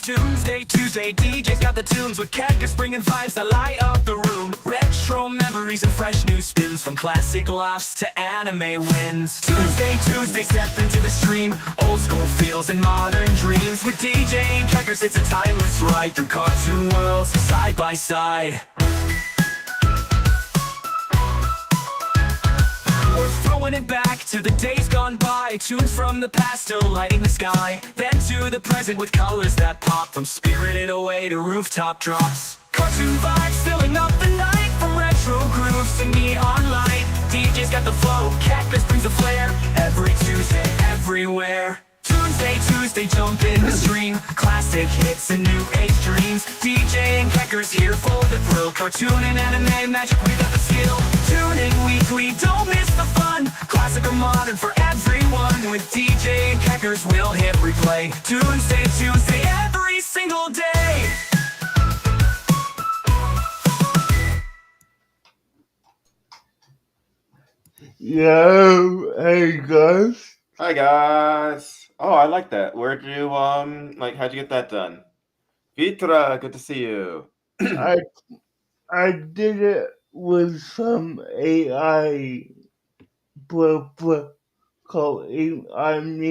Toonsday Tuesday, DJ's got the tunes with cactus bringing vibes that light up the room. Retro memories and fresh new spins, from classic laughs to anime wins. Tuesday, step into the stream, old school feels and modern dreams. With DJ and crackers, it's a timeless ride through cartoon worlds side by side. We're throwing it back to the days gone by, tunes from the past still lighting the sky. Then to the present with colors that pop, from Spirited Away to rooftop drops. Cartoon vibes filling up the night, from retro grooves to neon light. DJ's got the flow, cactus brings the flair, every Tuesday, everywhere. Tuesday, jump in the stream, classic hits and new age dreams. DJ and crackers here for the thrill, cartoon and anime magic, we got the skill. Tune in weekly, don't miss the fun, classic or modern for everyone. With DJ and crackers we'll hit replay, Tuesday, every single day. Yo, hey guys. Hi guys. Oh, I like that. Where'd you how'd you get that done? Vitra, good to see you. I did it with some AI called AImusic.so.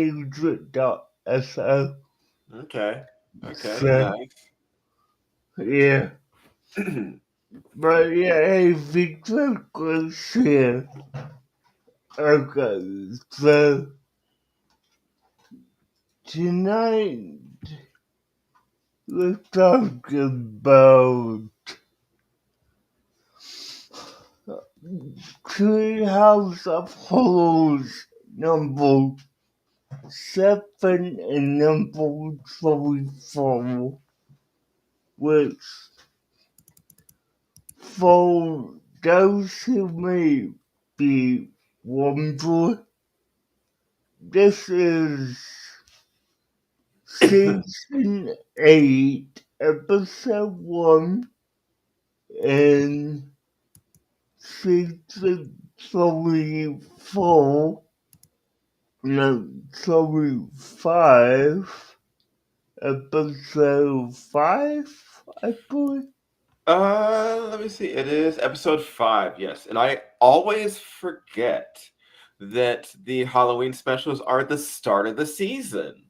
Okay. So, Nice. yeah. But yeah, hey Vitra, good to see you. Okay, so tonight we're talking about Treehouse of Horrors number 7 and number 24, which, for those who may be wondering, this is Season 8, Episode 1, and Season 5, Episode 5, I believe. Let me see. It is episode 5, yes. And I always forget that the Halloween specials are the start of the season.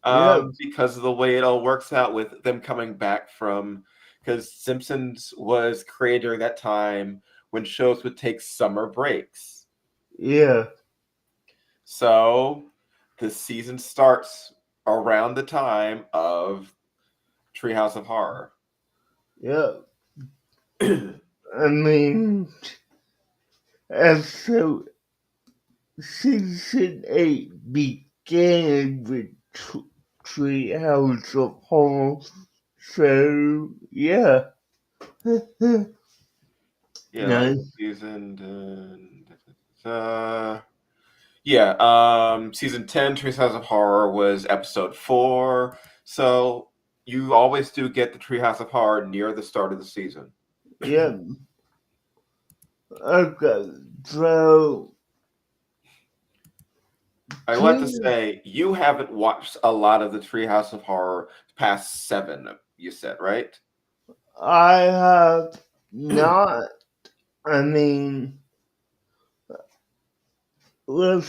Because of the way it all works out with them coming back from, because Simpsons was created during that time when shows would take summer breaks. Yeah. So the season starts around the time of Treehouse of Horror. Yeah. I mean, so Season 8 began with Treehouse of Horror, so yeah. Season season 10, Treehouse of Horror was episode 4. So you always do get the Treehouse of Horror near the start of the season. Yeah. Okay, so I like to say you haven't watched a lot of the Treehouse of Horror past 7, you said, right? I have not. I mean, when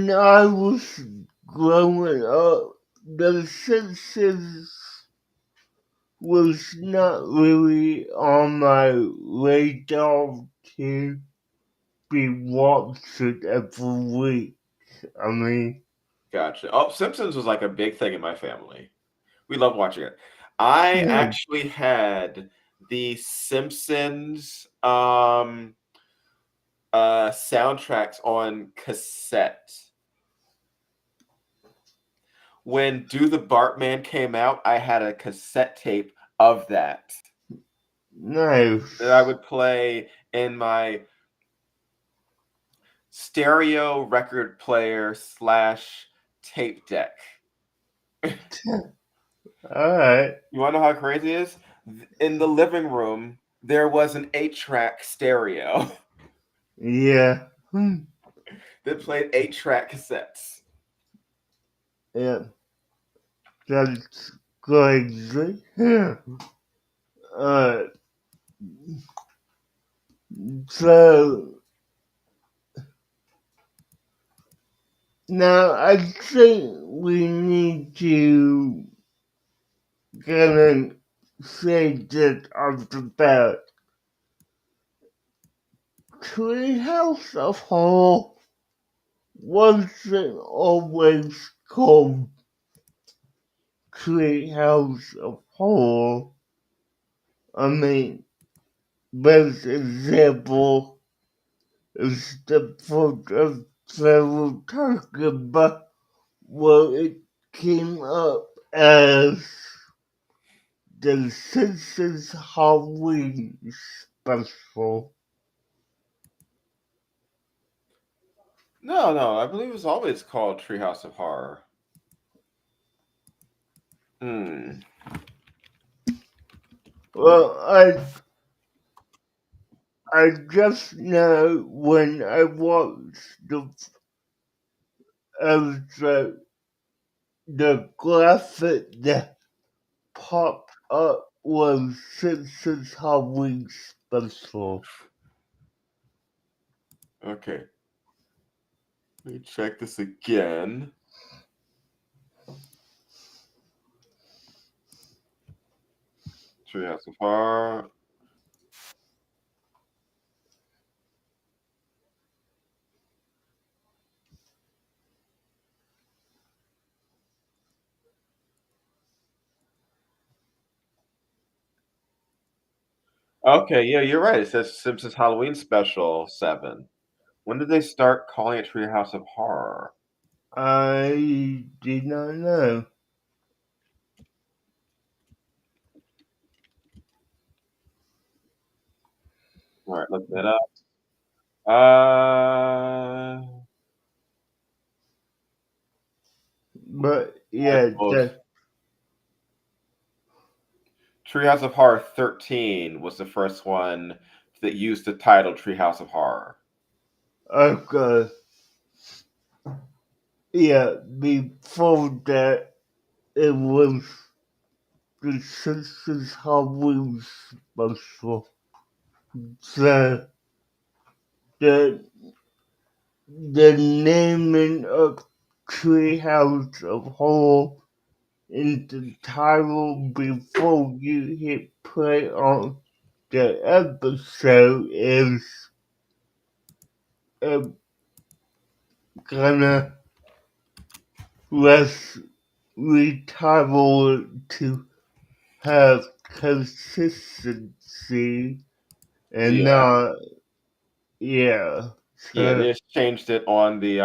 I was growing up, the Simpsons was not really on my radar to be watching every week. I mean, Gotcha. Oh, Simpsons was like a big thing in my family. We love watching it. I actually had the Simpsons soundtracks on cassette. When Do the Bartman came out, I had a cassette tape of that. Nice. That I would play in my stereo record player / tape deck. Alright. You want to know how crazy it is? In the living room, there was an 8-track stereo. Yeah. That played 8-track cassettes. Yeah, that's crazy. uh, so now I think we need to kind of say this off the bat. Treehouse of Horror wasn't always called Treehouse of Horror. I mean, best example is the foot of several talking about where it came up as the Simpsons Halloween special. No, I believe it was always called Treehouse of Horror. Hmm. Well, I just know when I watched episode, the graphic that popped up was Simpsons Halloween special. Okay. Let me check this again. Treehouse of Horror. Okay, yeah, you're right. It says Simpsons Halloween Special 7. When did they start calling it Treehouse of Horror? I did not know. All right, look that up. Uh, But I yeah, suppose Treehouse of Horror 13 was the first one that used the title Treehouse of Horror. okay. Yeah, before that, it was the Simpsons Halloween special. So the the naming of Treehouse of Horror in the title before you hit play on the episode is uh, gonna less retitle to have consistency and Yeah. not, yeah. Yeah, they So just changed it on the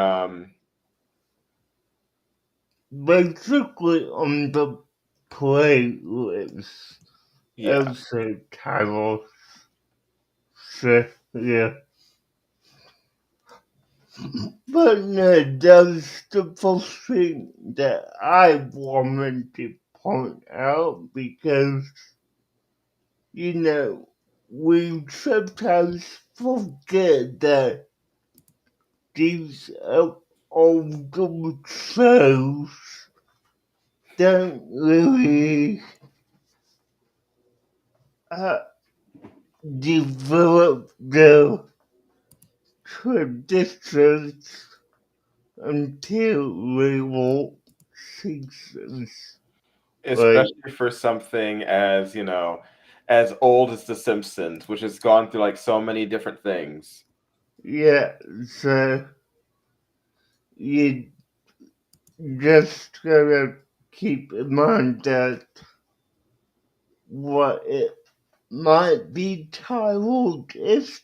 basically on the playlist yeah. episode titles. So yeah. But no, that's the first thing that I wanted to point out because, we sometimes forget that these older shows don't really uh, develop their traditions until later seasons. Like, Especially for something as, as old as The Simpsons, which has gone through like so many different things. yeah, so you just gotta keep in mind that what it might be titled is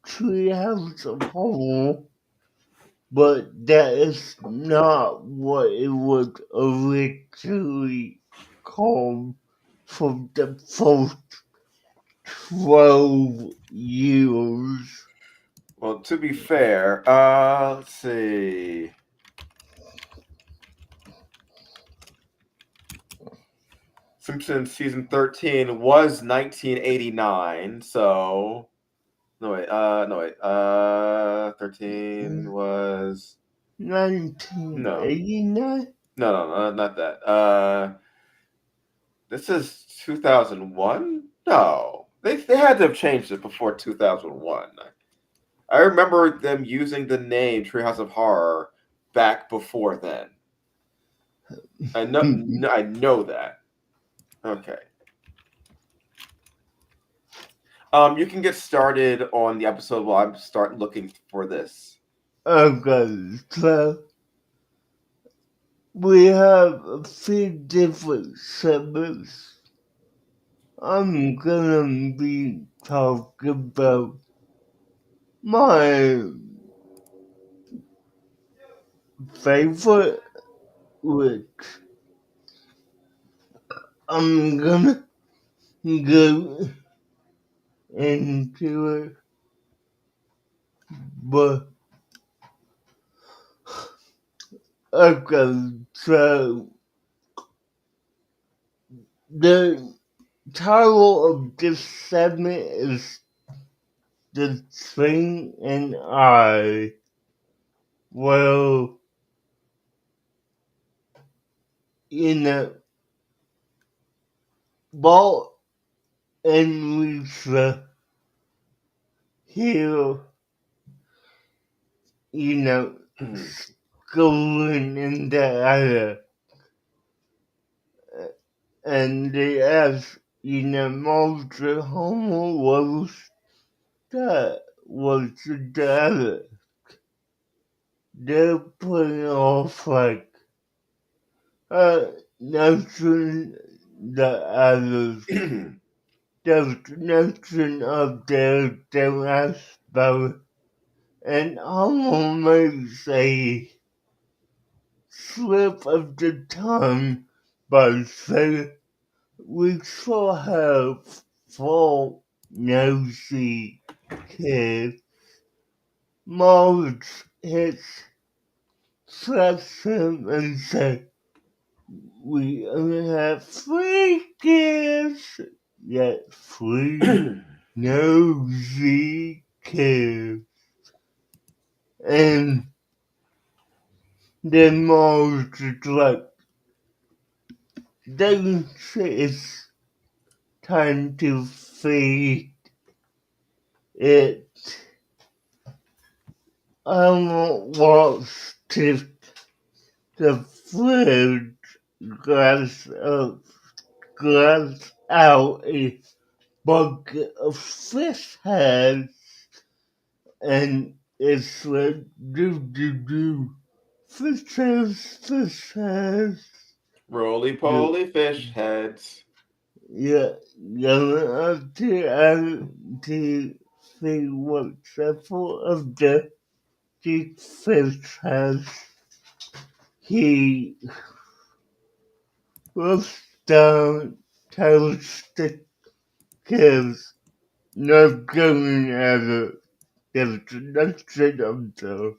Treehouse of Horror, but that is not what it was originally called for the first 12 years. Well, to be fair, let's see. Simpsons season 13 was 1989, so no wait, 13 was no. 1989? No, not that. This is 2001. No, they had to have changed it before 2001. I remember them using the name Treehouse of Horror back before then. I know that. Okay. You can get started on the episode while I'm start looking for this. Okay, so we have a few different segments. I'm gonna be talking about my favorite, which I'm gonna go into it, but okay, so the title of this segment is The Thing and I. Well, you know, Walt and Lisa here, you know, schooling in the attic, and they ask, you know, Mr. Homer what's the attic? They're putting off like notion the others. There's nothing of their aspect, and Homer makes a slip of the tongue by saying we shall have 4 nosy kids. Marge slaps him and says, we only have 3 kids, yet 3 nosy kids. And then Marge is like, don't it's time to feed it. I want the fridge glass out a bucket of fish heads, and it's like do fish heads. Roly poly fish heads. Yeah, going up to see what's several of the fish heads. He was down toasted kids, not going at it. There's nothing of the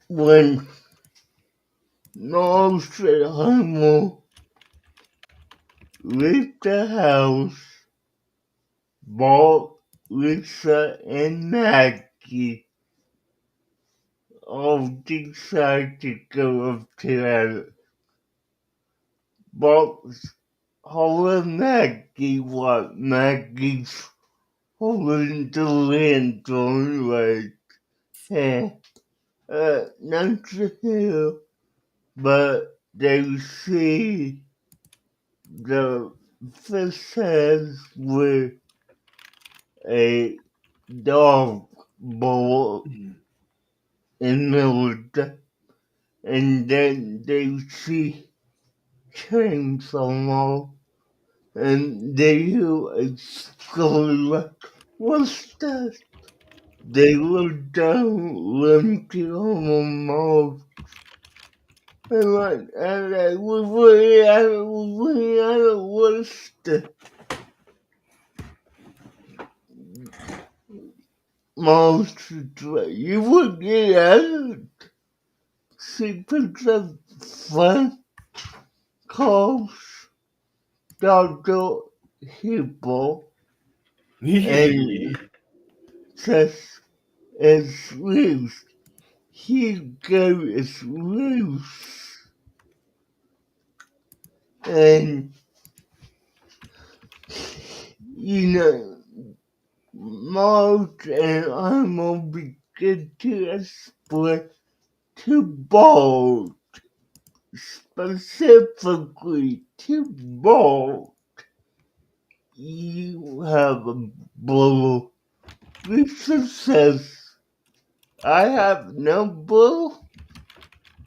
when North and Homer leave the house, Bob, Lisa, and Maggie all decide to go up to attic. Bob's holding Maggie while Maggie's holding the lantern like, hey, not to hear, but they see the fish heads with a dog bowl in the middle, and then they see chainsaw, and they hear a scully like, what's that? They look down, limping on the mouth, and I was way out of what's the monster tray. You would get out. She picks up Frank, calls Dr. Hippo, and says it sleeps. he goes loose. And, you know, Marge and I will begin to explain to Bolt, specifically to Bolt, you have a blue. Lisa says, I have no blue.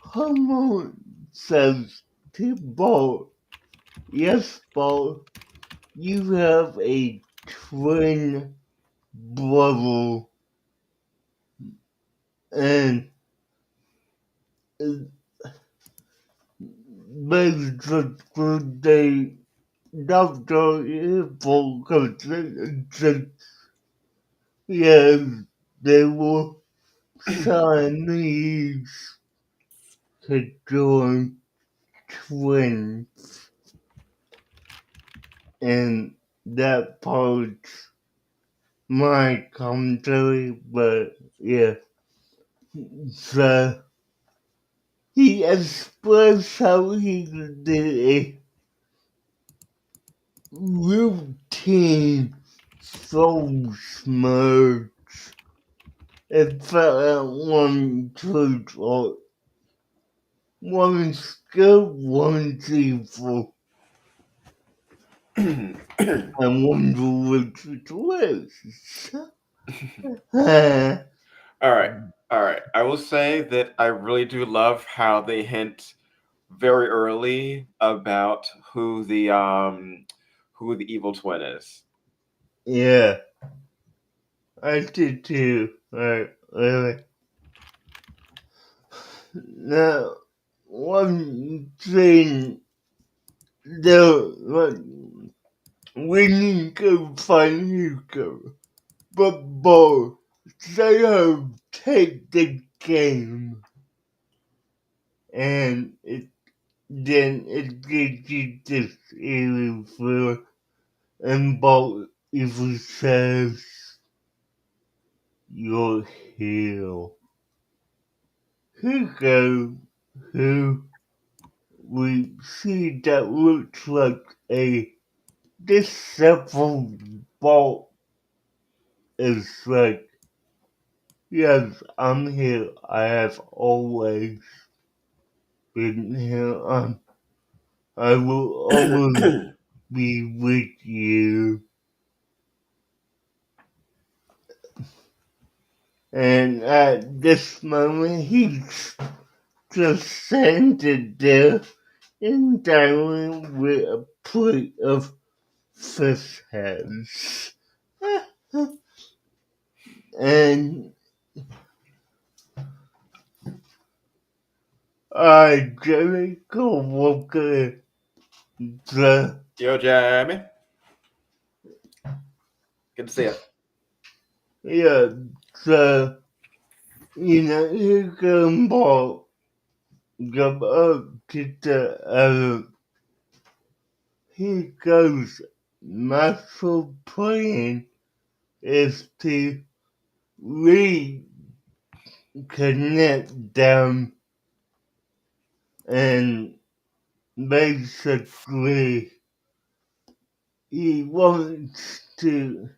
Homer says to Bolt, yes, Bolt, you have a twin brother. And basically, Dr. Evil says, yes, they were Siamese to join twins. And that part's my commentary, but yeah. So he expressed how he did a routine false merge. It felt like one truth or one's good, one's evil. I wonder which it was. All right. All right. I will say that I really do love how they hint very early about who the evil twin is. Yeah, I did too. Right, really. Now, one thing though, like, we need to find Hugo, but both they have take the game, and then it gives you this eerie feel, and both even says you're here. Hugo, who we see that looks like a disheveled bolt, is like, yes, I'm here. I have always been here. I will always be with you. And at this moment, he's just standing there and dining with a plate of fish heads. And I Jerry Coworker, the, Yo, Jamie. Good to see you. yeah, the, you can ball come up to the he goes, my full plan is to reconnect them and basically he wants to,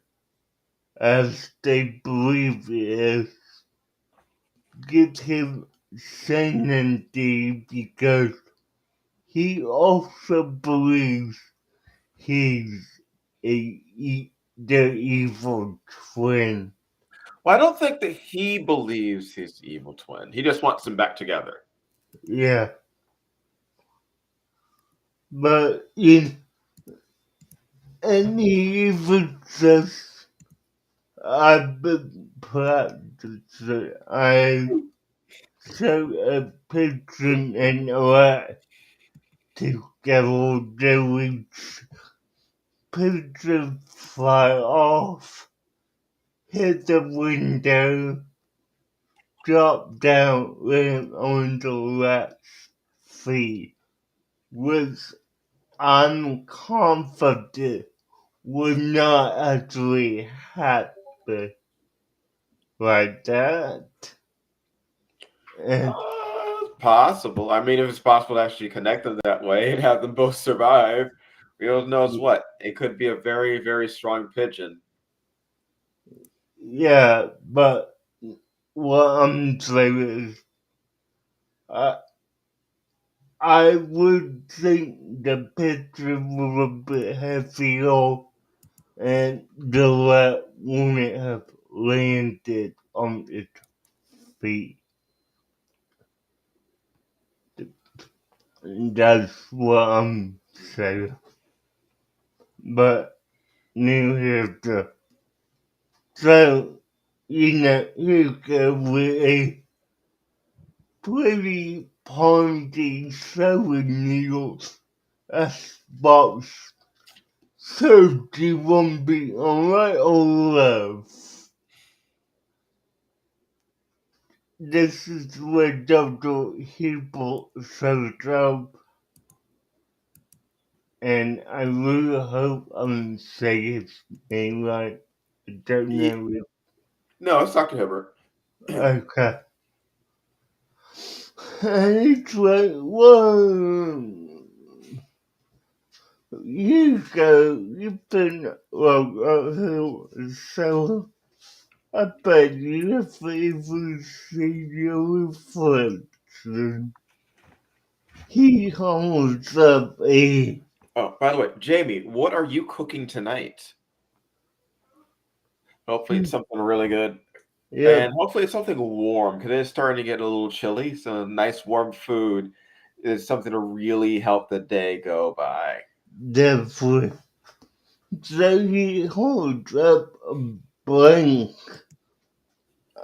as they believe it is, give him sanity because he also believes he's the evil twin. Well, I don't think that he believes he's the evil twin. He just wants them back together. Yeah. But and he even says, I've been practicing. I show a pigeon and a rat together. They pigeon fly off, hit the window, drop down, land on the rat's feet, which I'm confident would not actually happen like that. And It's possible. I mean, if it's possible to actually connect them that way and have them both survive, who knows what? It could be a very, very strong pigeon. yeah, but what I'm saying is, I, I would think the picture was a bit heavier and the rat wouldn't have landed on its feet. That's what I'm saying. But new here the so you go with a pretty pointy sewing needle, a box. So do you want to be alright or left? This is where Dr. Hebel shows up, and I really hope I'm saying his name right. I don't know if No, it's Dr. Hibbert. okay. And it's like, whoa, you go, you've been so I bet you have even seen your reflection. He holds up a Oh, by the way, Jamie, what are you cooking tonight? Hopefully, it's something really good. yep, And hopefully, it's something warm because it's starting to get a little chilly. So, nice warm food is something to really help the day go by. definitely. So he holds up a blank.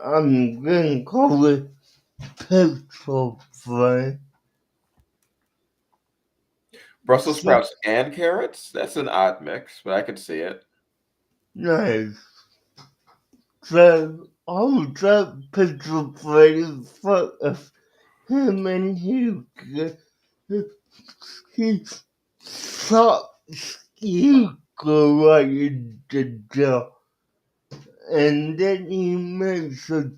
I'm gonna call it petrol flame. Brussels So sprouts and carrots? That's an odd mix, but I can see it. nice. So holds up petrol flame in front of him and he stops you go right in the door. And then he makes a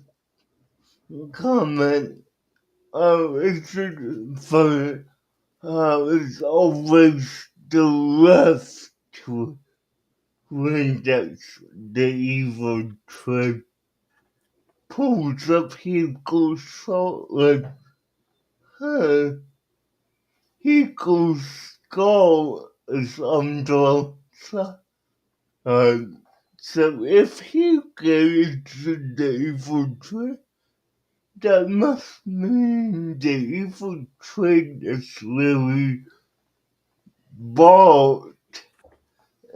comment. Oh, it's for it's always the left when that's the evil trend. Pulls up Hugo's short huh? Hugo's skull is under uh, so if Hugo is the evil trend, that must mean the evil trend is really bald.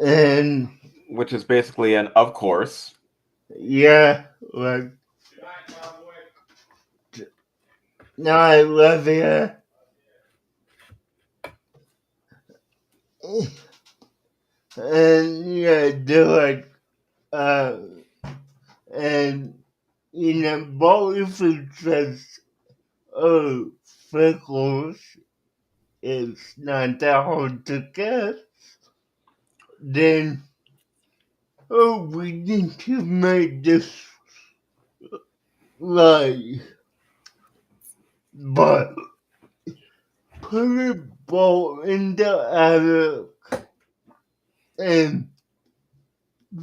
And Which is basically an of course. yeah, like, no, I love you. And yeah, they're like, uh, and bald if it says, oh, freckles, it's not that hard to guess, then, oh, we need to make this right. But put a ball in the attic and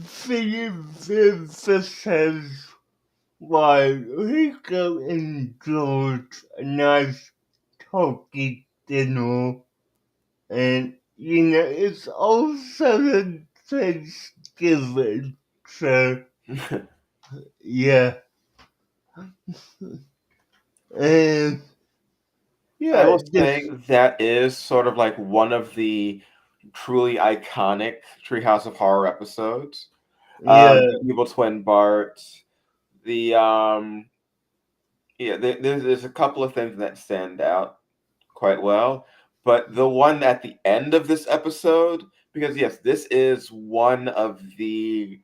Philip says why Rico enjoyed a nice turkey dinner and it's also the Thanksgiving. So yeah. And I yeah, will say that is sort of like one of the truly iconic Treehouse of Horror episodes. yeah, The evil twin Bart, the yeah, there's a couple of things that stand out quite well, but the one at the end of this episode, because yes, this is one of the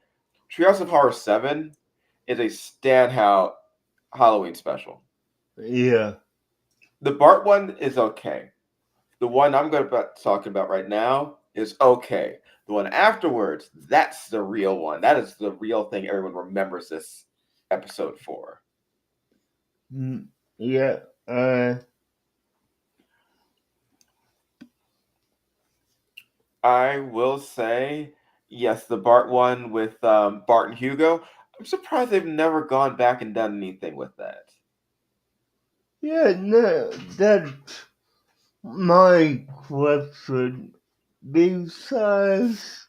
Treehouse of Horror 7 is a standout Halloween special. yeah, The Bart one is okay. The one I'm going to talk about right now is okay. The one afterwards, that's the real one. That is the real thing everyone remembers this episode for. Yeah. I will say, yes, the Bart one with Bart and Hugo. I'm surprised they've never gone back and done anything with that. Yeah. No, that's my question. Besides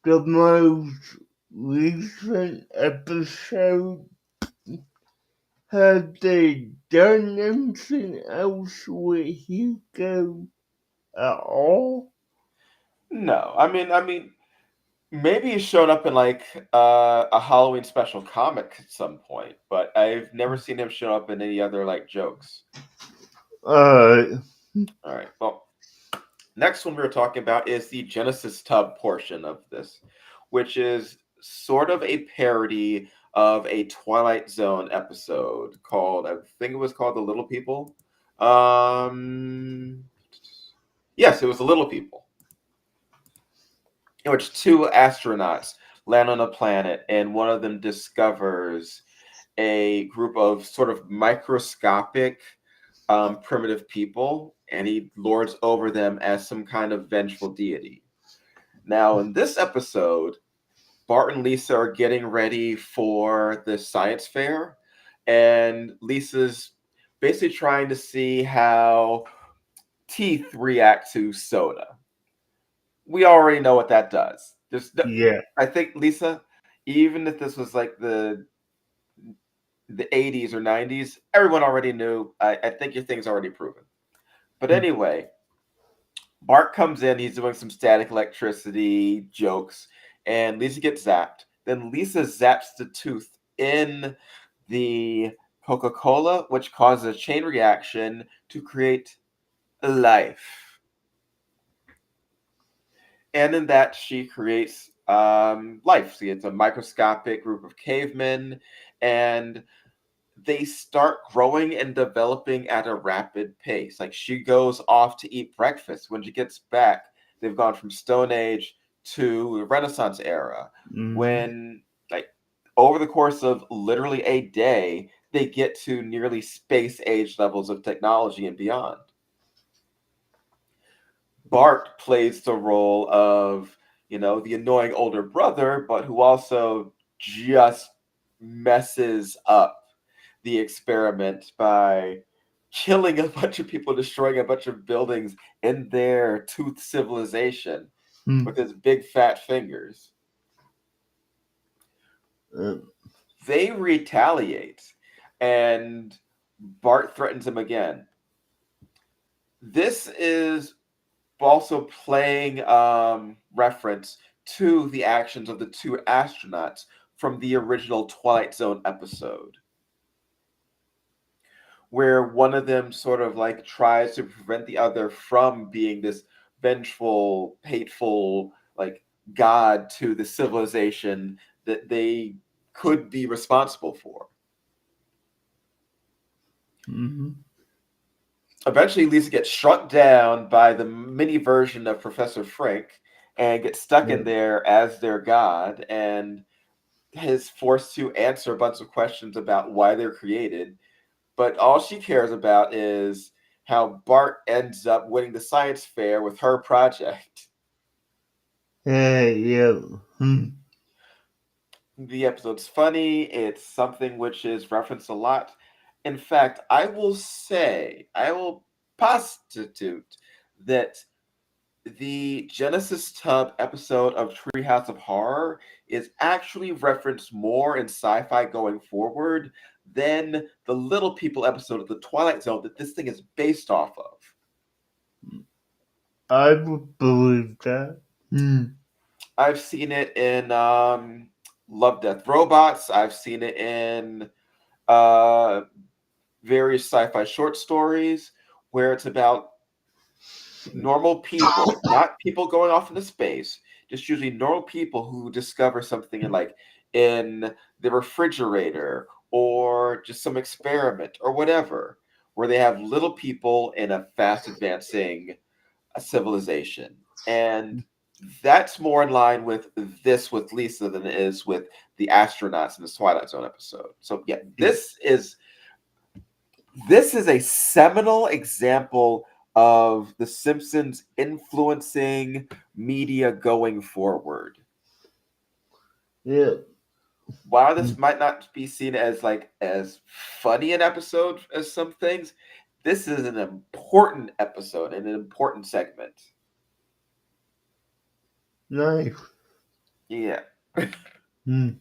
the most recent episode, have they done anything else with Hugo at all? No, I mean, maybe he's shown up in like a Halloween special comic at some point, but I've never seen him show up in any other like jokes. Uh, All right. Well, next one we were talking about is the Genesis Tub portion of this, which is sort of a parody of a Twilight Zone episode called, I think it was called The Little People. Um, yes, it was The Little People, in which two astronauts land on a planet and one of them discovers a group of sort of microscopic primitive people, and he lords over them as some kind of vengeful deity. Now, in this episode, Bart and Lisa are getting ready for the science fair, and Lisa's basically trying to see how teeth react to soda. We already know what that does. yeah. I think Lisa, even if this was like the 80s or 90s, everyone already knew. I think your thing's already proven. But anyway, Bart comes in, he's doing some static electricity jokes, and Lisa gets zapped. Then Lisa zaps the tooth in the Coca Cola, which causes a chain reaction to create life. And in that, she creates life. See, it's a microscopic group of cavemen, and they start growing and developing at a rapid pace. Like she goes off to eat breakfast. When she gets back, they've gone from Stone Age to Renaissance era. Mm-hmm. When like over the course of literally a day, they get to nearly space age levels of technology and beyond. Bart plays the role of, the annoying older brother, but who also just messes up the experiment by killing a bunch of people, destroying a bunch of buildings in their tooth civilization with his big fat fingers. Uh, They retaliate, and Bart threatens him again. This is also playing reference to the actions of the two astronauts from the original Twilight Zone episode, where one of them sort of like tries to prevent the other from being this vengeful, hateful, like god to the civilization that they could be responsible for. mm-hmm. Eventually, Lisa gets shrunk down by the mini version of Professor Frink and gets stuck Yeah. in there as their god and is forced to answer a bunch of questions about why they're created. But all she cares about is how Bart ends up winning the science fair with her project. Yeah. Hmm. The episode's funny. It's something which is referenced a lot. In fact, I will postulate that the Genesis Tub episode of Treehouse of Horror is actually referenced more in sci-fi going forward than the Little People episode of the Twilight Zone that this thing is based off of. I would believe that. Hmm. I've seen it in Love, Death, Robots. I've seen it in uh, various sci-fi short stories where it's about normal people, not people going off into space, just usually normal people who discover something in the refrigerator or just some experiment or whatever, where they have little people in a fast advancing civilization. And that's more in line with this with Lisa than it is with the astronauts in the Twilight Zone episode. So yeah, this is This is a seminal example of The Simpsons influencing media going forward. Yeah. While this might not be seen as as funny an episode as some things, this is an important episode and an important segment. Nice. Yeah. Mm.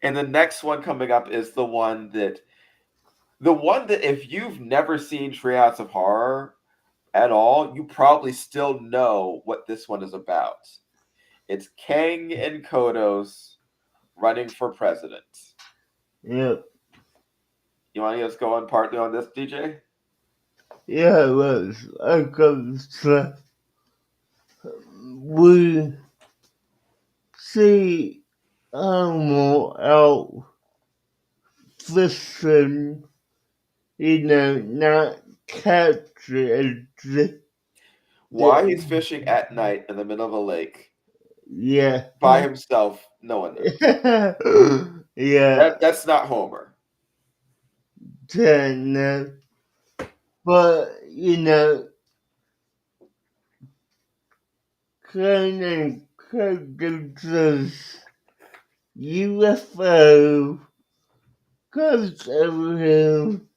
And the next one coming up is the one that if you've never seen Treehouse of Horror at all, you probably still know what this one is about. It's Kang and Kodos running for president. Yeah. You want to just go on partly on this, DJ? Yeah, it was. I got we see animal out fishing, not capture Why he's fishing at night in the middle of a lake yeah. by himself, no one knows. Yeah, That's not Homer. no. But, kind of characters UFO comes over him,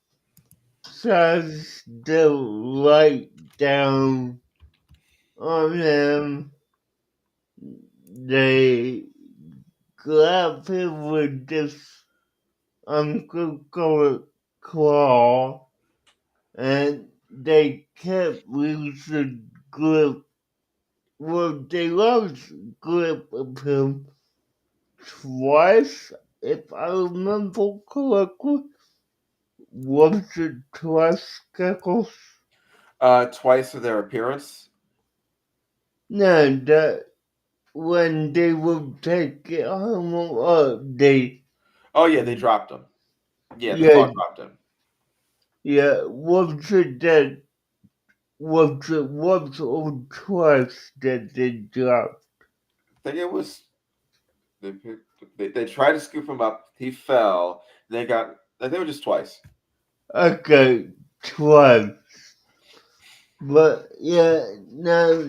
shines the light down on him. They grab him with this uncovered claw, and they kept losing grip. Well, they lost grip of him twice, if I remember correctly. Was it twice, Geckos? Twice for their appearance. No, that when they would take it home, they Oh yeah, they dropped him. Yeah, the yeah claw dropped him. yeah was it that was it once or twice that they dropped? I think it was they tried to scoop him up. He fell. They got. I think it was just twice. Okay, twice. But yeah, now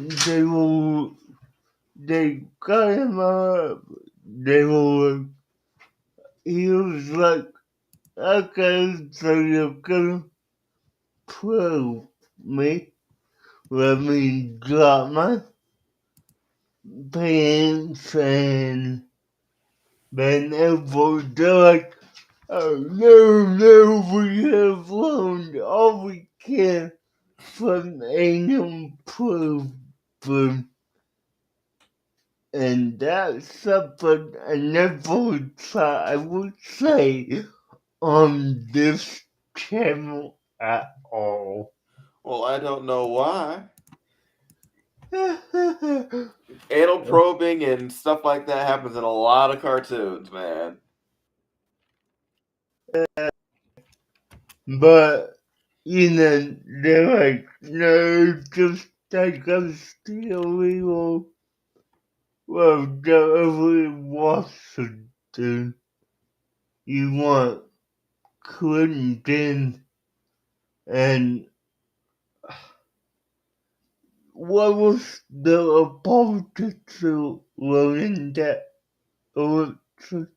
they got him up. They were he was like, okay, so you're gonna prove me. Let me drop my pants and bend over. They're like, oh no, we have learned all we can from an improvement. And that's something I never thought I would say on this channel at all. Well, I don't know why. Anal probing and stuff like that happens in a lot of cartoons, man. But, they're like, no, just take us to illegal. Well, over in Washington, you want Clinton and what was the opponent to running that election?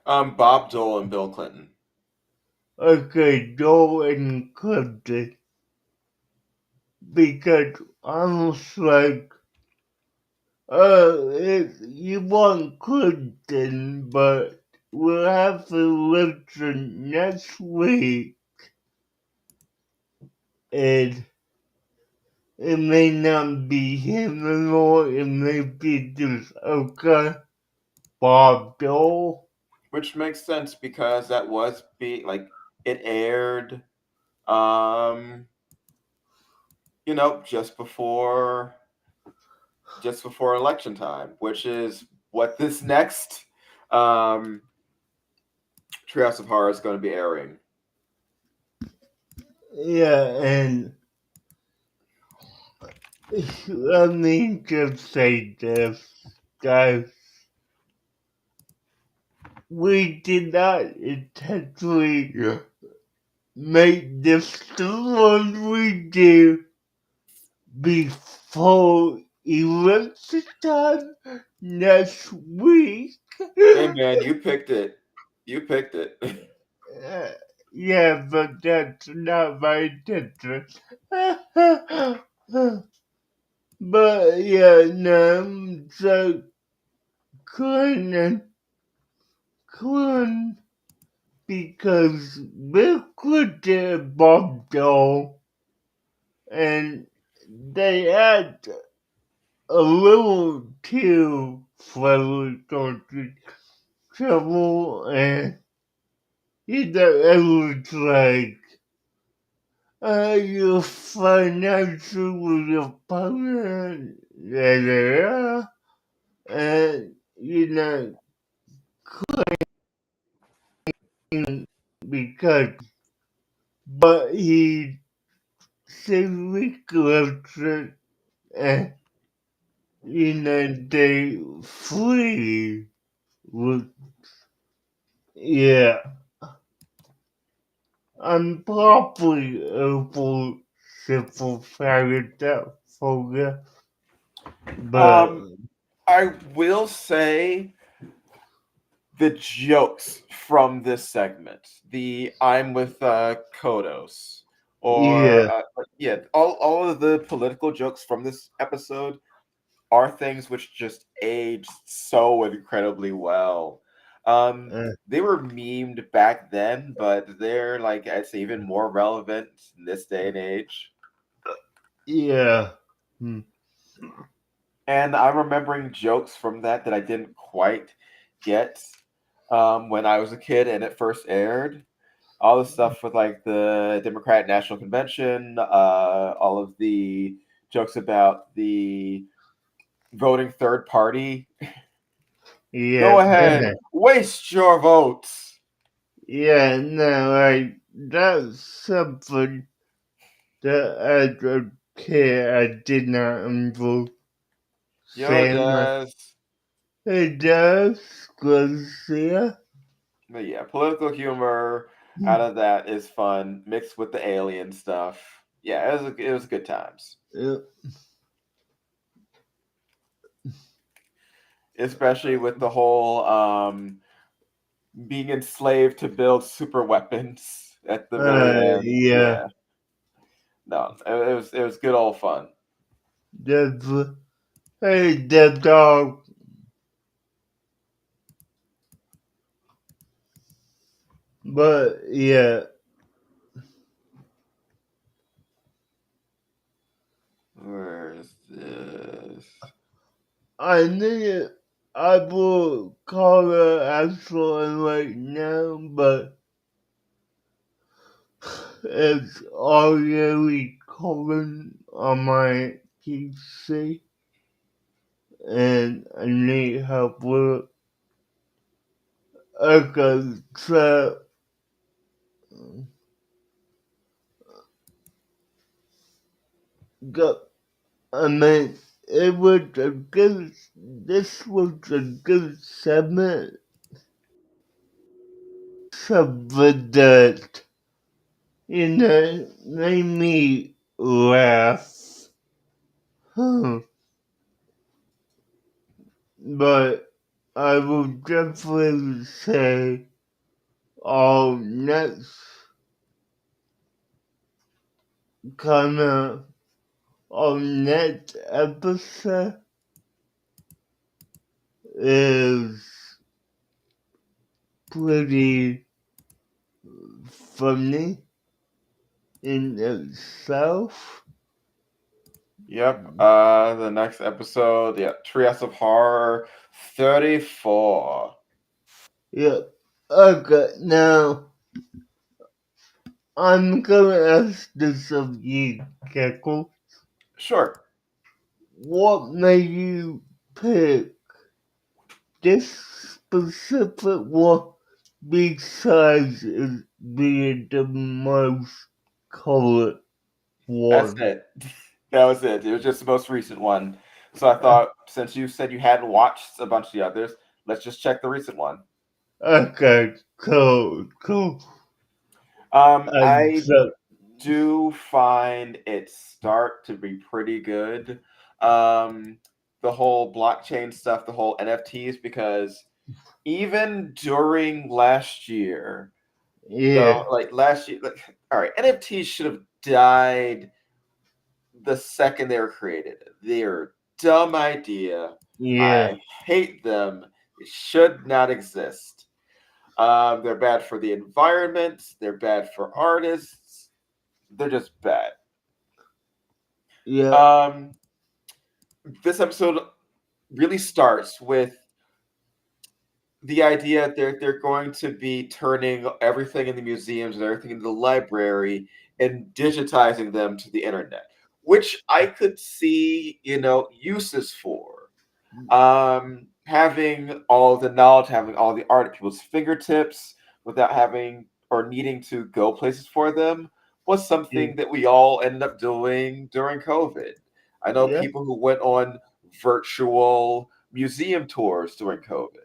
Bob Dole and Bill Clinton. Okay, Joe and Clinton. Because I was like, if you want Clinton, but we'll have to listen next week. And it may not be him anymore, it may be just, okay, Bob Dole. Which makes sense because that was it aired just before election time, which is what this next Treehouse of Horror is going to be airing. Yeah, and let me just say this, guys. We did not intentionally make this the one we do before election time next week. Hey man, you picked it. You picked it. Uh, yeah, but that's not my intention. But yeah, no, so Clinton, because Bill Clinton bombed all, and they had a little too friendly country trouble, and it was like, your financial opponent, and because, but he simply collected, and they free with, yeah, I'm probably over simplifying that for you, but um, I will say the jokes from this segment, the I'm with Kodos, or yeah, yeah, all of the political jokes from this episode are things which just aged so incredibly well. uh, They were memed back then, but they're like I'd say even more relevant in this day and age. yeah, hmm, And I'm remembering jokes from that I didn't quite get when I was a kid and it first aired. All the stuff with like the Democratic National Convention, all of the jokes about the voting third party. Go yeah, ahead, waste your votes. yeah, no, like, that's something that as a kid I did not Yo, understand. Like, does. it does, cause yeah, But yeah, political humor out of that is fun, mixed with the alien stuff. Yeah, it was good times. yeah, Especially with the whole being enslaved to build super weapons at the very end. yeah, Yeah, no, it was good old fun. that's, hey, that dog, but yeah, Where is this? I need, I will call her actually right now, but it's already calling on my PC, and I need help with it. Okay, so, go, I mean, it was a good, this was a good segment, something that, made me laugh. Huh. But I will definitely say our next kind of, our next episode is pretty funny in itself. Yep. The next episode, yeah, Treehouse of Horror 34. Yep. Okay, now I'm gonna ask this of you, Keckle. Sure. What made you pick this specific one besides it being the most colored That's one? it. That was it. It was just the most recent one. So I thought, since you said you hadn't watched a bunch of the others, let's just check the recent one. Okay, cool, cool. I So, do find it start to be pretty good. Um, the whole blockchain stuff, the whole NFTs, because even during last year, yeah, last year, all right, NFTs should have died the second they were created. They're a dumb idea. yeah, I hate them. It should not exist. They're bad for the environment. They're bad for artists. They're just bad. yeah, Um, this episode really starts with the idea that they're going to be turning everything in the museums and everything in the library and digitizing them to the internet, which I could see, uses for. Having all the knowledge, having all the art at people's fingertips without having or needing to go places for them was yeah, something that we all ended up doing during COVID. I know yeah, people who went on virtual museum tours during COVID.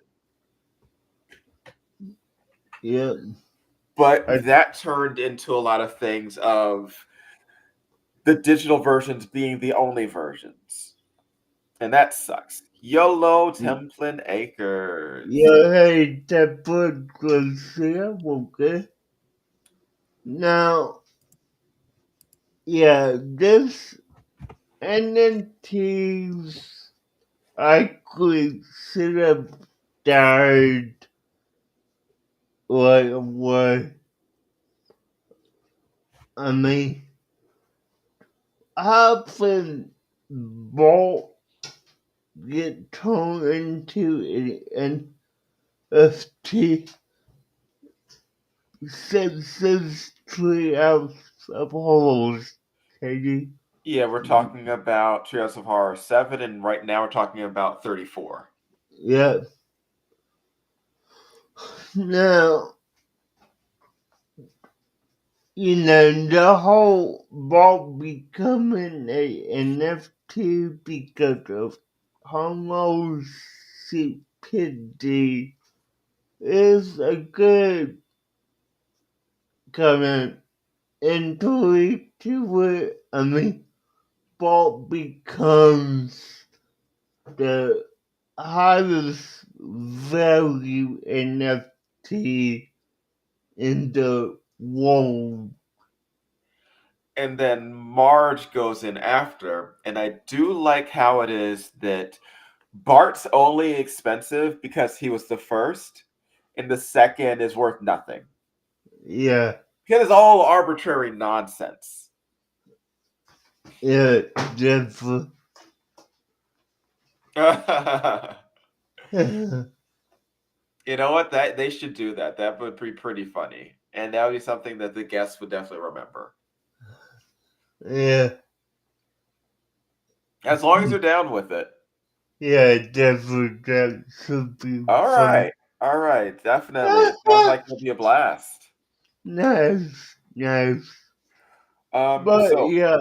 yeah. But I, that turned into a lot of things of the digital versions being the only versions. And that sucks. YOLO Templin Acres. yeah, hey, that book was here, okay? Now, yeah, this NFTs I could should have died right away. I mean, often Bolt get turned into an NFT since Treehouse of Horrors. Katie. Yeah, we're talking about Treehouse of Horror 7, and right now we're talking about 34. Yeah. Now, the whole Bolt becoming a NFT because of Homo stupidity is a good kind of entry to it. I mean, Bolt becomes the highest value NFT in the world. And then Marge goes in after, and I do like how it is that Bart's only expensive because he was the first, and the second is worth nothing. Yeah, Because it's all arbitrary nonsense. yeah, definitely. You know what? That they should do that. That would be pretty funny, and that would be something that the guests would definitely remember. Yeah, As long as they're down with it. yeah, definitely that should be All fun. right. All right. Definitely. It sounds like it'll be a blast. Nice, nice. Um, But so yeah,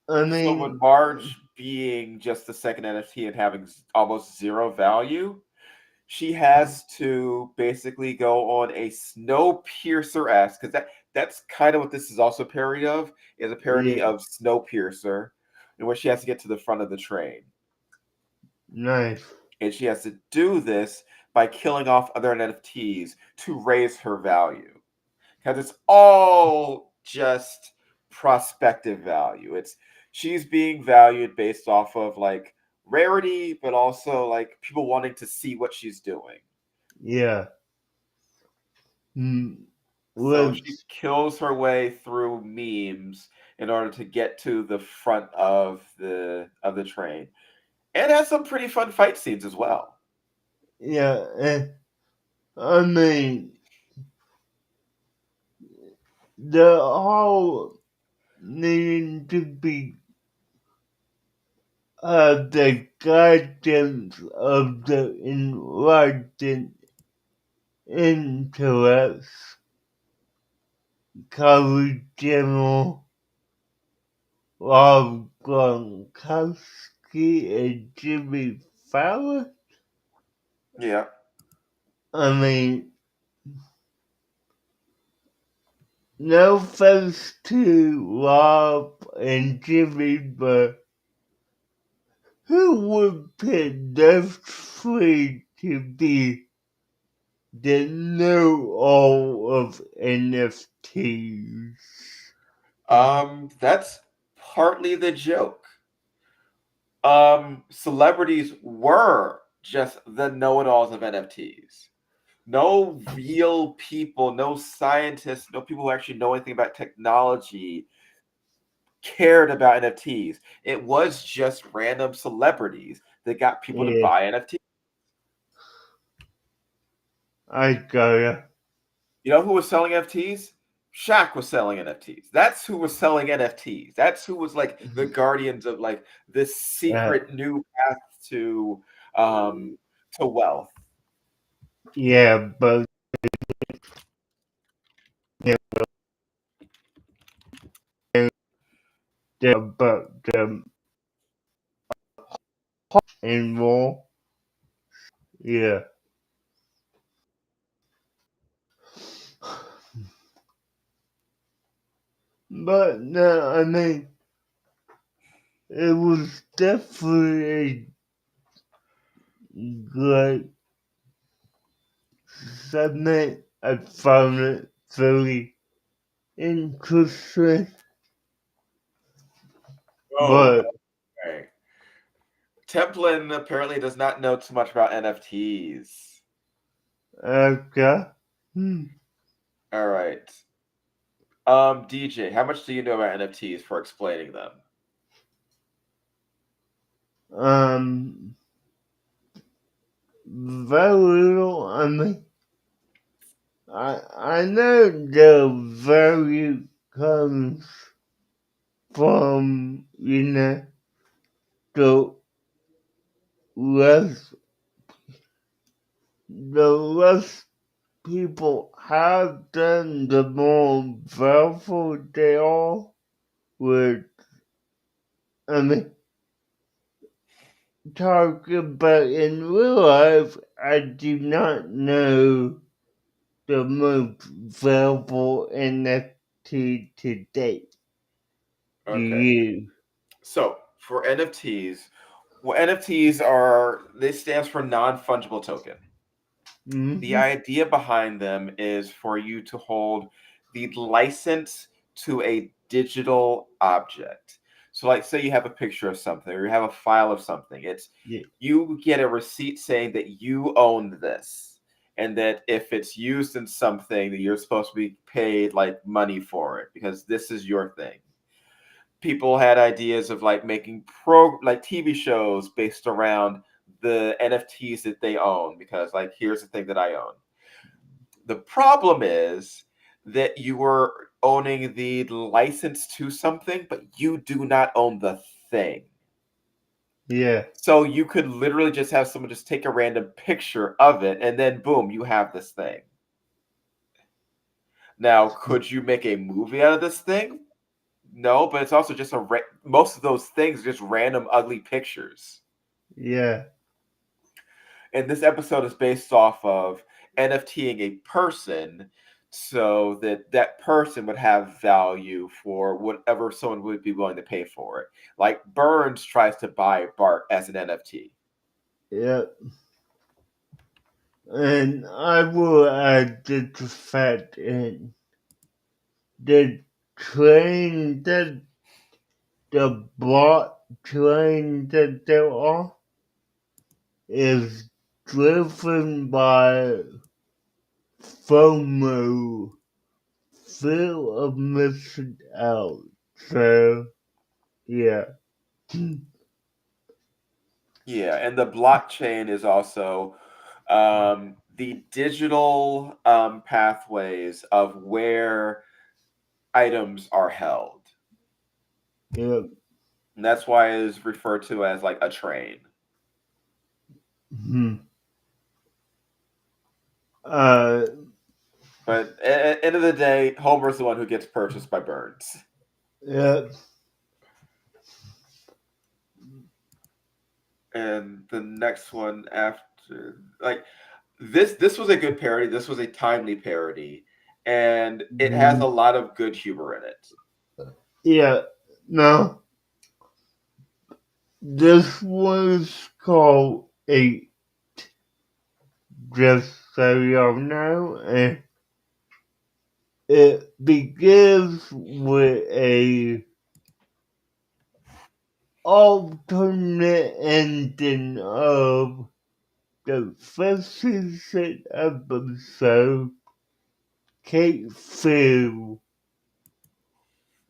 I so with mean, Marge being just the second NFT and having almost zero value, she has to basically go on a Snowpiercer-esque, because that's kind of what this is also a parody of, is a parody yeah, of Snowpiercer, in which she has to get to the front of the train. nice. And she has to do this by killing off other NFTs to raise her value. Because it's all just prospective value. It's she's being valued based off of like rarity, but also like people wanting to see what she's doing. Yeah. Mm, So she was kills her way through memes in order to get to the front of the train. And has some pretty fun fight scenes as well. yeah, I mean, the whole needing to be the guidance of the enlightened interest, Covered General Rob Gronkowski and Jimmy Fallon. Yeah. I mean, no offense to Rob and Jimmy, but who would pick those three to be the know-all of NFTs? That's partly the joke. Celebrities were just the know-it-alls of NFTs. No real people, no scientists, no people who actually know anything about technology cared about NFTs. It was just random celebrities that got people to Yeah, buy NFTs. I got You know who was selling NFTs? Shaq was selling NFTs. That's who was selling NFTs. That's who was like the guardians of like this uh, secret new path um to wealth. yeah, but yeah, but and more, yeah. But no, I mean, it was definitely a great segment. I found it very interesting, Oh, but okay. Templin apparently does not know too much about NFTs. okay. Hmm. All right. DJ, how much do you know about NFTs for explaining them? Um, very little. I mean, I know the value comes from the less the less people have them, the more powerful they are. With I mean, talking about in real life, I do not know the most valuable NFT to date. Do Okay. you? So for NFTs, what NFTs are, they stands for non-fungible token. The Mm-hmm. idea behind them is for you to hold the license to a digital object. So, like, say you have a picture of something or you have a file of something, it's Yeah. you get a receipt saying that you own this, and that if it's used in something, that you're supposed to be paid like money for it because this is your thing. People had ideas of like making like TV shows based around the NFTs that they own because like here's the thing that I own. The problem is that you were owning the license to something, but you do not own the thing. Yeah. So you could literally just have someone just take a random picture of it and then boom, you have this thing. Now, could you make a movie out of this thing? No, but it's also just most of those things are just random ugly pictures. Yeah. And this episode is based off of NFTing a person so that that person would have value for whatever someone would be willing to pay for it. Like Burns tries to buy Bart as an NFT. Yeah. And I will add the fact in the train that the block train that there are is driven by FOMO, fear of missing out. So yeah. Yeah, and the blockchain is also the digital pathways of where items are held. Yeah. And that's why it is referred to as like a train. Hmm. Uh But at the end of the day, Homer's the one who gets purchased by Burns. yeah. And the next one after, like, this was a good parody. This was a timely parody, and it has a lot of good humor in it. Yeah, no, this was called 8, just so y'all know, and it begins with a alternate ending of the first season episode. Kate Phil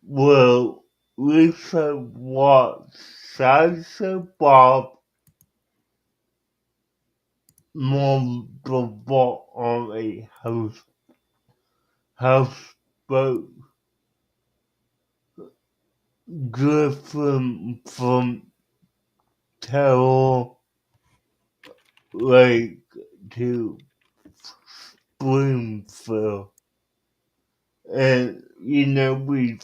will Lisa Watts, Sasha Bob, multiple on a houseboat. Griffin from Terrell Lake to Springfield. And we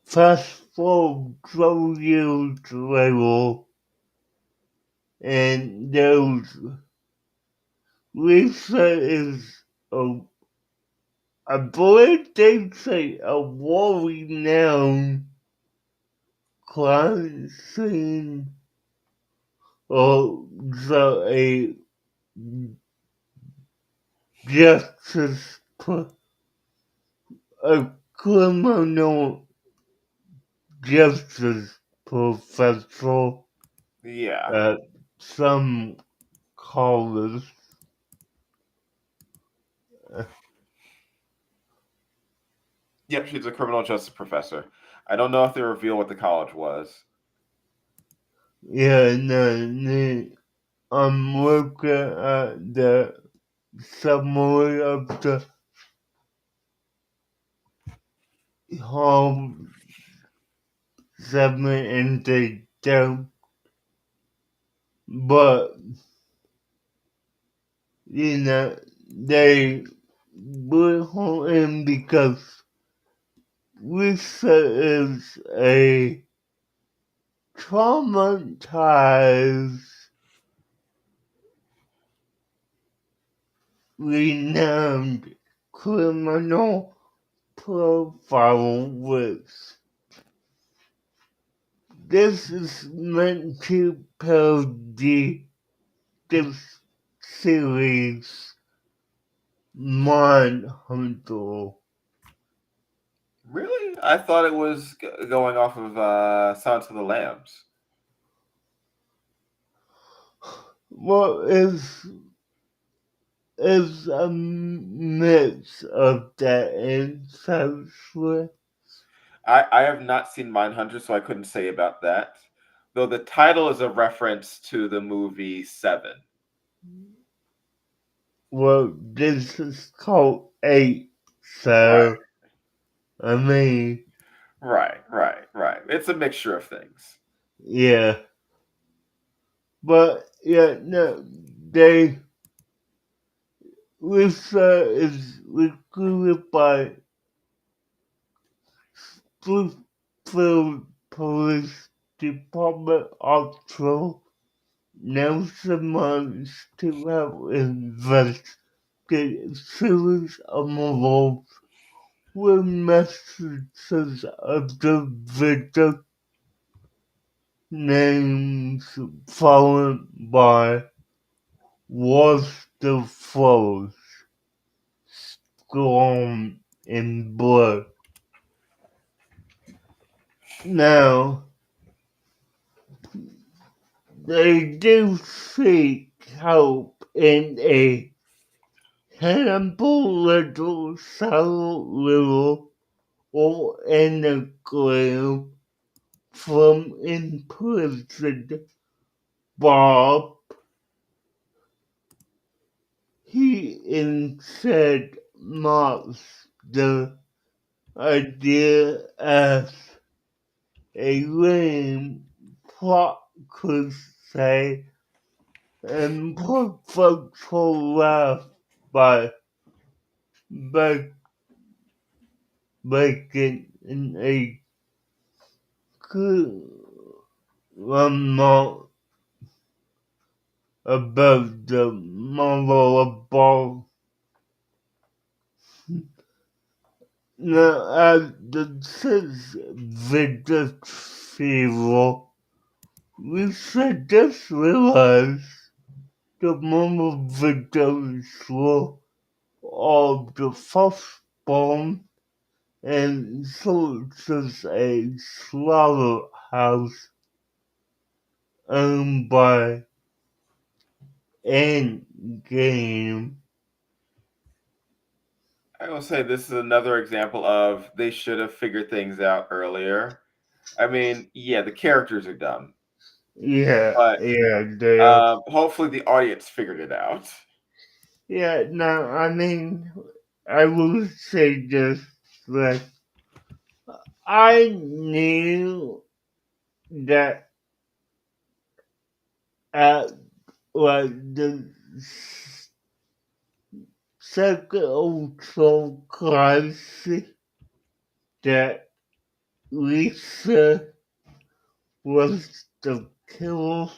fast forward 12 years later, and Lisa is I believe they say a world-renowned crime scene or a justice, a criminal justice professor Yeah. at some college. Yep, she's a criminal justice professor. I don't know if they reveal what the college was. Yeah, no, I'm looking at the summary of the whole segment and they don't. But, they bring her in because Lisa is a traumatized, renowned criminal profile with this is meant to parody the series Mindhunter. Really? I thought it was going off of Silence of the Lambs. Well, it's a mix of that and Southwest. I have not seen Mindhunter, so I couldn't say about that. Though the title is a reference to the movie Seven. Well, this is called 8, Right, so I mean, right. It's a mixture of things. yeah. But yeah, no, they Lisa is recruited by Springfield Police Department after Nelson months to help investigate a series of murders with messages of the victim names followed by was the foes drawn in blood. Now, they do seek help in a Hannibal Little Silent Little or Anagram from imprisoned Bob. He instead mocks the idea as a lame plot could say and provokes a laugh by making a good remark about the moral above Now, at the sixth Victor Fever, we should just realize the moment victims were of the firstborn and such as a slaughterhouse owned by Endgame. I will say this is another example of they should have figured things out earlier. I mean, yeah, the characters are dumb, Yeah, but yeah, they are. hopefully the audience figured it out. Yeah, no, I mean, I will say just like I knew that at like the second ultra crisis that Lisa was the killer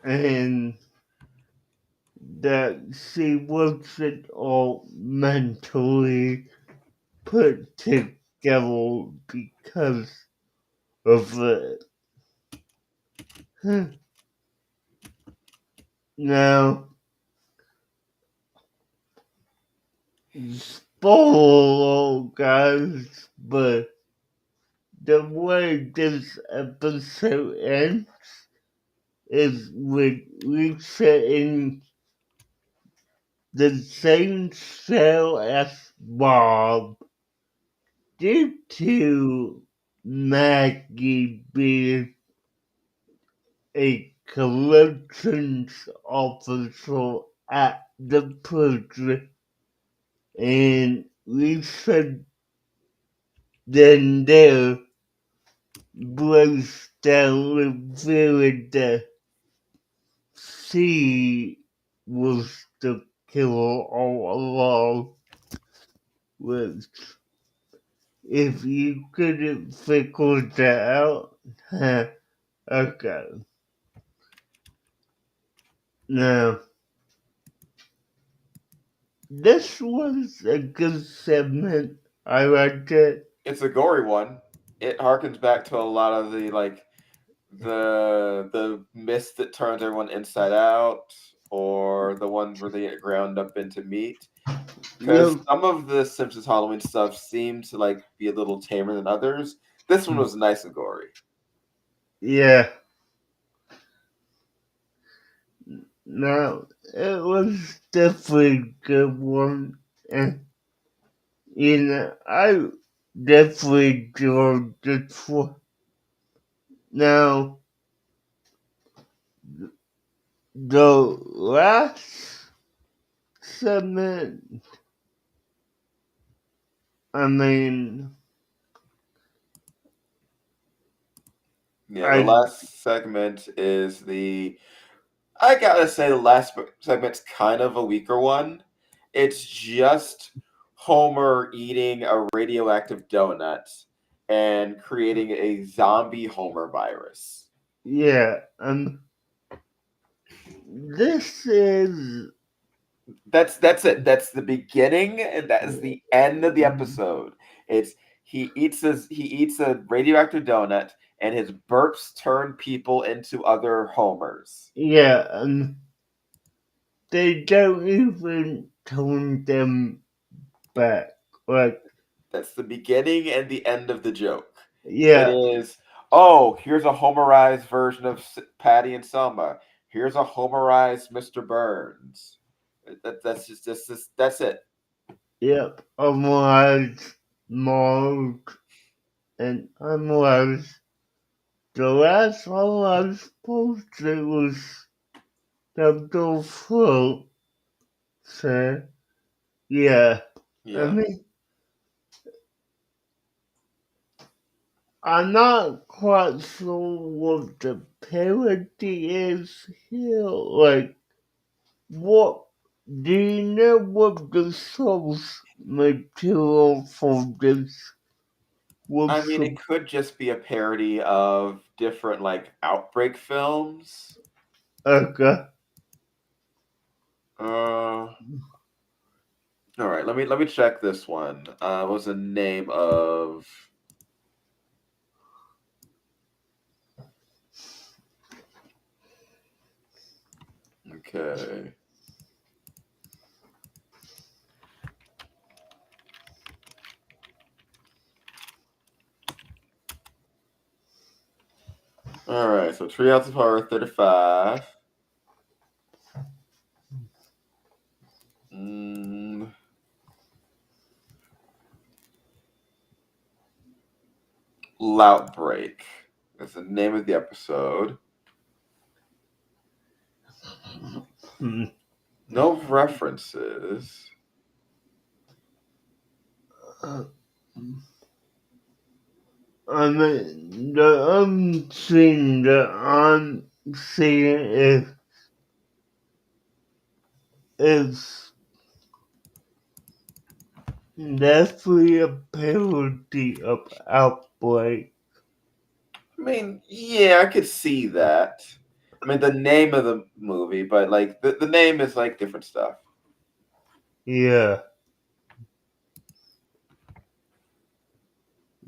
and that she wasn't all mentally put together because of it. Now, spoiler, guys, but the way this episode ends is with Lisa in the same cell as Bob due to Maggie being a collections officer at the prison, and Lisa then there breaks down revealing that she was the killer all along, which if you couldn't figure that out, okay. Now, this was a good segment. I liked it. It's a gory one. It harkens back to a lot of the the mist that turns everyone inside out, or the ones where they get ground up into meat. Because You some of the Simpsons Halloween stuff seemed to like be a little tamer than others. This one was nice and gory. yeah. Now, it was definitely a good one. And, I definitely enjoyed this one. Now, the last segment, I mean, Yeah, the I, last segment is the. I gotta say, the last segment's kind of a weaker one. It's just Homer eating a radioactive donut and creating a zombie Homer virus. yeah, this is, That's it. That's the beginning, and that is the end of the episode. It's he eats a radioactive donut, and his burps turn people into other Homers. yeah, they don't even turn them back. Like, That's the beginning and the end of the joke. It yeah, is, oh, here's a Homerized version of Patty and Selma. Here's a Homerized Mr. Burns. That's it. yep, Unlike Mark and Unlike the last one I was posted was the Float. So, yeah, I Yeah. mean, I'm not quite sure what the parody is here. Like, what do you know what the source material for this was? I mean, it could just be a parody of different like outbreak films. Okay. Uh, All right, let me check this one. What was the name of? Okay. All right, so Treehouse of Horror 35. Mm, Loutbreak. That's the name of the episode. Hmm. No references. Uh, I mean, the only thing that I'm seeing is definitely a parody of Outbreak. I mean, yeah, I could see that. I mean, the name of the movie, but like the name is like different stuff. Yeah.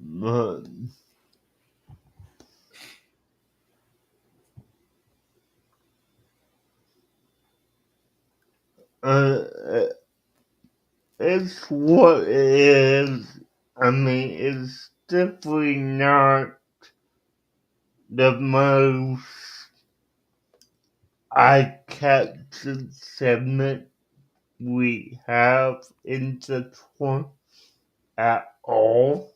But, uh, it's what it is. I mean, it's definitely not the most eye-catching segment we have in the tour at all.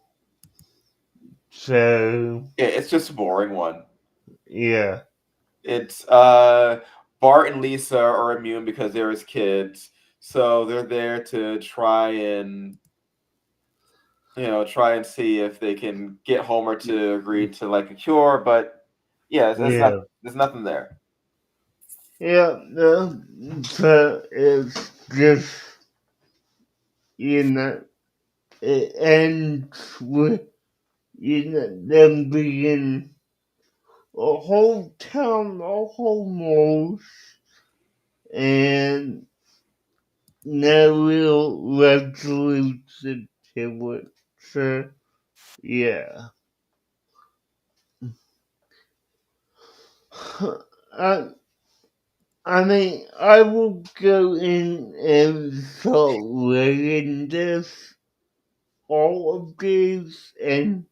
So, Yeah, it's just a boring one. yeah, It's Bart and Lisa are immune because they're his kids, so they're there to try and see if they can get Homer to agree to like a cure. But yeah, yeah, there's nothing there. yeah. No, so it's just, you know, it ends with, them being a whole town almost, and no real resolution to it. So, yeah. I, I mean, I will go in and start reading this, all of these, and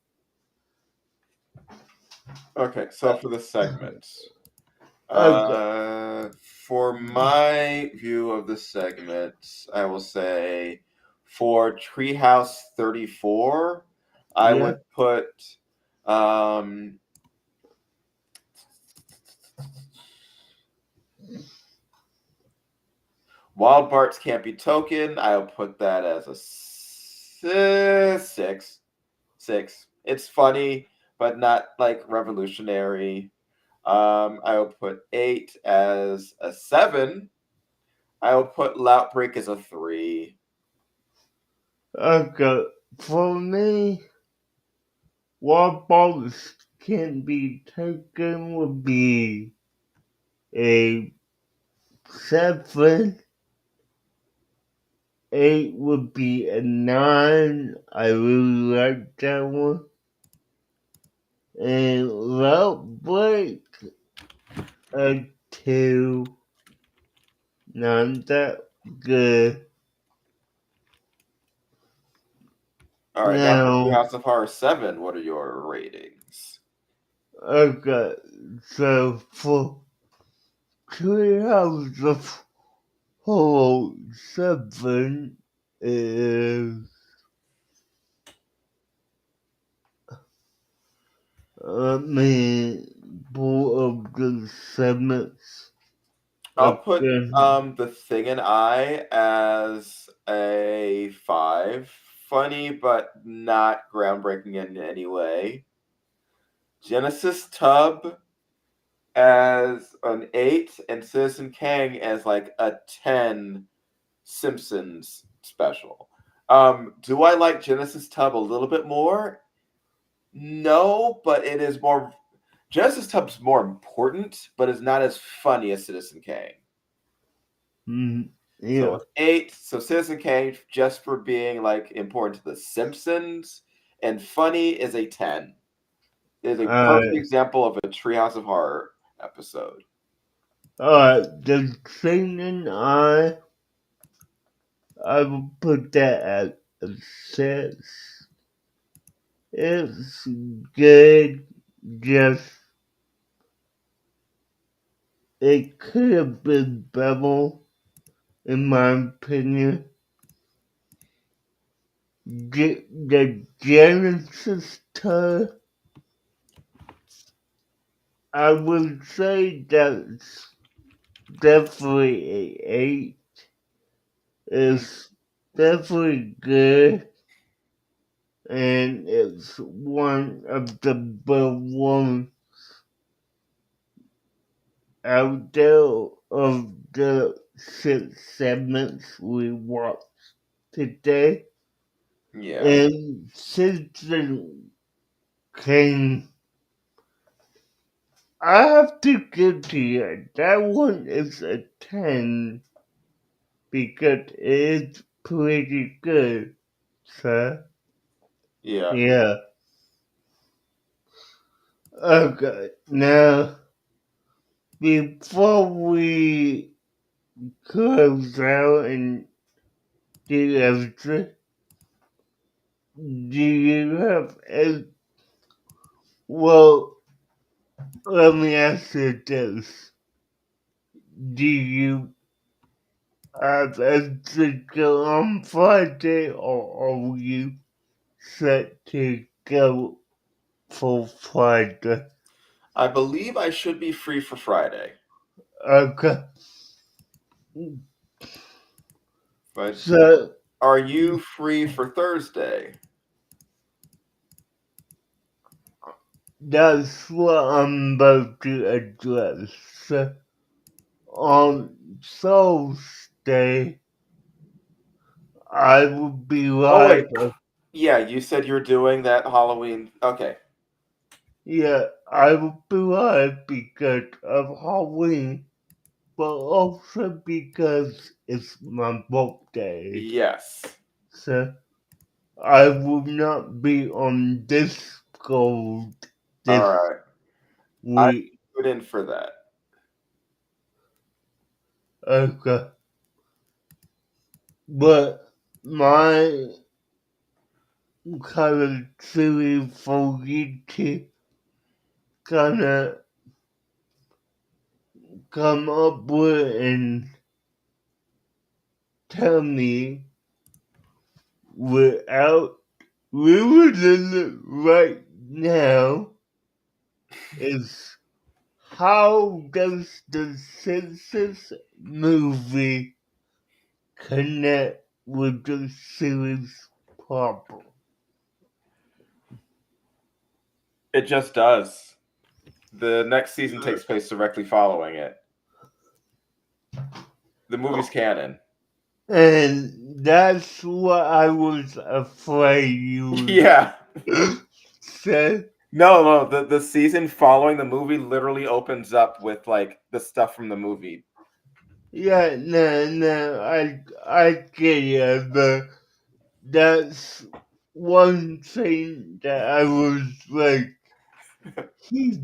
Okay, so uh, for the segments, okay, for my view of the segments, I will say for Treehouse 34, I yeah, would put um, Wild Barts Can't Be Token. I'll put that as a six. Six. It's funny, but not like revolutionary. I will put 8 as a 7. I will put Loutbreak as a 3. okay. For me, what balls can be taken would be a 7, 8 would be a 9. I really like that one. And route break a 2. Not that good. All right, now for Now, Treehouse of Horror 7, what are your ratings? okay, so for Treehouse of Horror 7 is, I mean, both of the segments I'll put again. The Thing and I as a 5. Funny, but not groundbreaking in any way. Genesis Tub as an 8, and Citizen Kang as like a 10 Simpsons special. Do I like Genesis Tub a little bit more? No, but it is more. Genesis Tub's more important, but is not as funny as Citizen Kang. Mm, Yeah. So 8. So Citizen Kane just for being like important to the Simpsons, and funny is a 10. It is a perfect example of a Treehouse of Horror episode. The Singing Eye, I will put that at a 6. It's good, just it could have been better, in my opinion. The Genesis tour, I would say that's definitely a 8. It's definitely good, and it's one of the better ones out there of the 6 segments we watched today. Yeah. And Citizen Kane, I have to give to you, that one is a 10 because it is pretty good, sir. Yeah. Yeah. Okay, now, before we close out and do everything, do you have a, well, let me ask you this. Do you have anything go on Friday, or are you set to go for Friday? I believe I should be free for Friday. Okay. But So, are you free for Thursday? that's what I'm about to address. So, on Thursday, I will be Oh wait. live. Yeah, you said you're doing that Halloween. Okay. Yeah, I will be live because of Halloween, but also because it's my birthday. Yes. So, I will not be on Discord All this right. I week. put in for that. Okay. But my kind of silly for you to kind of come up with and tell me without reading it right now is, how does the Simpsons movie connect with the series proper? It just does. The next season takes place directly following it. The movie's canon. And that's what I was afraid you Yeah. said. No, the season following the movie literally opens up with like the stuff from the movie. Yeah, no, I get it, but that's one thing that I was like, he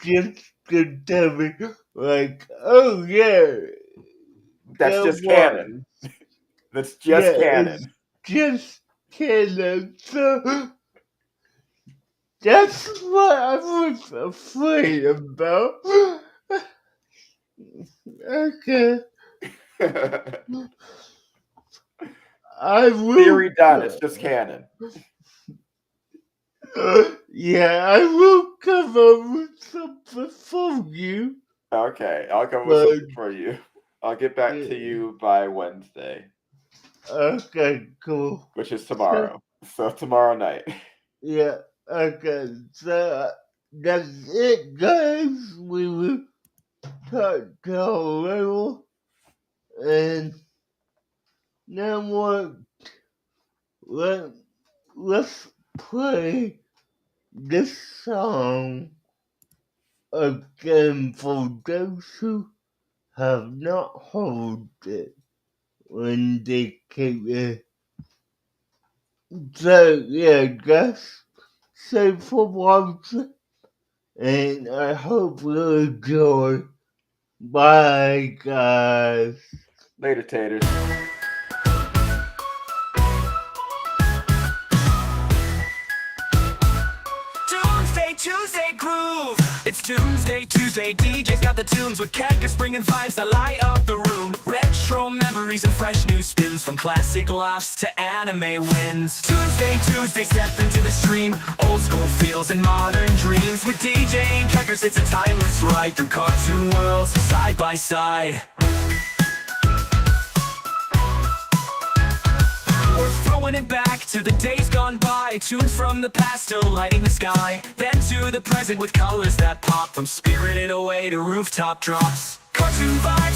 just could tell me, like, oh yeah, That's that just canon. was, That's yeah, just it's canon. just canon, so that's what I was afraid about. Okay, I will. Theory done. It's just canon. Yeah, I will come up with something for you. Okay, I'll come up with But something for you. I'll get back to you by Wednesday, okay, cool. which is So, tomorrow. So tomorrow night. yeah, okay. So that's it, guys. We will talk to a little, and now what? Let let's play this song again for those who have not heard it. when they came in. So yeah, guys, so for watching, and I hope you enjoy. Bye, guys. Later, taters. Toonsday Tuesday groove. It's Toonsday Tuesday. DJ's got the tunes with characters bringing vibes that light up the room. Retro memories and fresh new spins, from classic laughs to anime wins. Toonsday Tuesday, step into the stream. Old school feels and modern dreams. With DJ and characters, it's a timeless ride through cartoon worlds side by side. We're throwing it back to the days gone by. Tunes from the past still lighting the sky. Then to the present with colors that pop, from Spirited Away to rooftop drops. Cartoon vibes